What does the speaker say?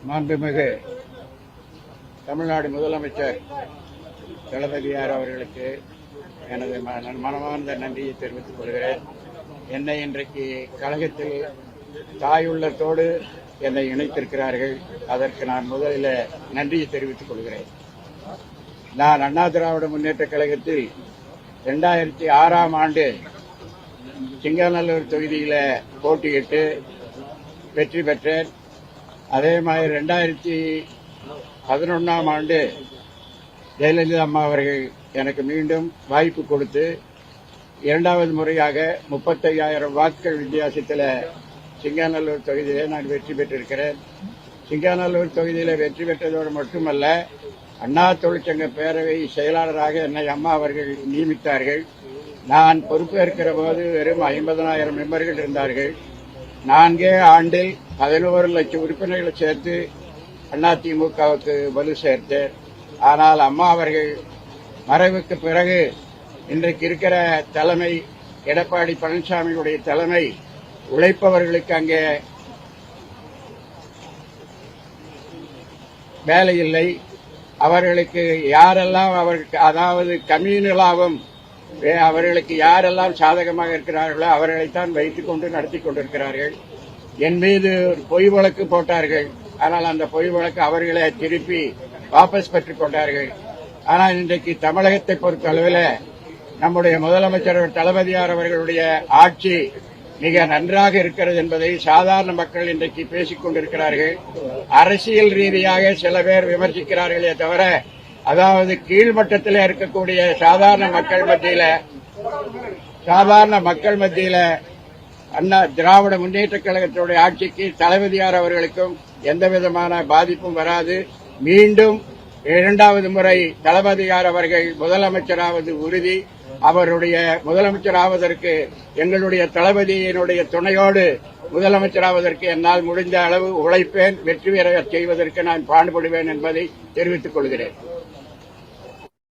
மாண்புமிகு தமிழ்நாடு முதலமைச்சர் தளபதியார் அவர்களுக்கு எனது மனமார்ந்த நன்றியை தெரிவித்துக் கொள்கிறேன். என்னை இன்றைக்கு கழகத்தில் தாயுள்ளத்தோடு என்னை இணைத்திருக்கிறார்கள். அதற்கு நான் முதலில் நன்றியை தெரிவித்துக் கொள்கிறேன். நான் அண்ணா திராவிட முன்னேற்ற கழகத்தில் 2006ஆம் ஆண்டு சிங்காநல்லூர் தொகுதியில போட்டியிட்டு வெற்றி பெற்றேன். அதே மாதிரி 2011ஆம் ஆண்டு ஜெயலலிதா அம்மா அவர்கள் எனக்கு மீண்டும் வாய்ப்பு கொடுத்து இரண்டாவது முறையாக 35,000 வாக்குகள் வித்தியாசத்தில் சிங்காநல்லூர் தொகுதியிலே நான் வெற்றி பெற்றிருக்கிறேன். சிங்காநல்லூர் தொகுதியில வெற்றி பெற்றதோடு மட்டுமல்ல, அண்ணா தொழிற்சங்க பேரவை செயலாளராக என்னை அம்மா அவர்கள் நியமித்தார்கள். நான் பொறுப்பேற்கிற போது வெறும் 50,000 மெம்பர்கள் இருந்தார்கள். 4 ஆண்டில் 11 லட்சம் உறுப்பினர்களை சேர்த்து அதிமுகவுக்கு வலு சேர்த்தேன். ஆனால் அம்மா அவர்கள் மறைவுக்கு பிறகு இன்றைக்கு இருக்கிற தலைமை எடப்பாடி பழனிசாமியுடைய தலைமை உழைப்பவர்களுக்கு அங்கே வேலை இல்லை. அவர்களுக்கு யாரெல்லாம் அதாவது கம்யூனலாகவும் அவர்களுக்கு யாரெல்லாம் சாதகமாக இருக்கிறார்களோ அவர்களைத்தான் வைத்துக் கொண்டு நடத்தி கொண்டிருக்கிறார்கள். என் மீது பொய் வழக்கு போட்டார்கள். ஆனால் அந்த பொய் வழக்கு அவர்களே திருப்பி வாபஸ் பெற்றுக் கொண்டார்கள். ஆனால் இன்றைக்கு தமிழகத்தை பொறுத்தளவில் நம்முடைய முதலமைச்சர் தளபதியார் அவர்களுடைய ஆட்சி மிக நன்றாக இருக்கிறது என்பதை சாதாரண மக்கள் இன்றைக்கு பேசிக் கொண்டிருக்கிறார்கள். அரசியல் ரீதியாக சில பேர் விமர்சிக்கிறார்களே தவிர, அதாவது கீழ்மட்டத்தில் இருக்கக்கூடிய சாதாரண மக்கள் மத்தியில அண்ணா திராவிட முன்னேற்ற கழகத்தினுடைய ஆட்சிக்கு தளபதியார் அவர்களுக்கும் எந்தவிதமான பாதிப்பும் வராது. மீண்டும் 2வது முறை தளபதியார் அவர்கள் முதலமைச்சராவது உறுதி. அவருடைய முதலமைச்சராவதற்கு எங்களுடைய தளபதியினுடைய துணையோடு முதலமைச்சராவதற்கு என்னால் முடிந்த அளவு உழைப்பேன். வெற்றி பெற செய்வதற்கு நான் பாடுபடுவேன் என்பதை தெரிவித்துக் கொள்கிறேன்.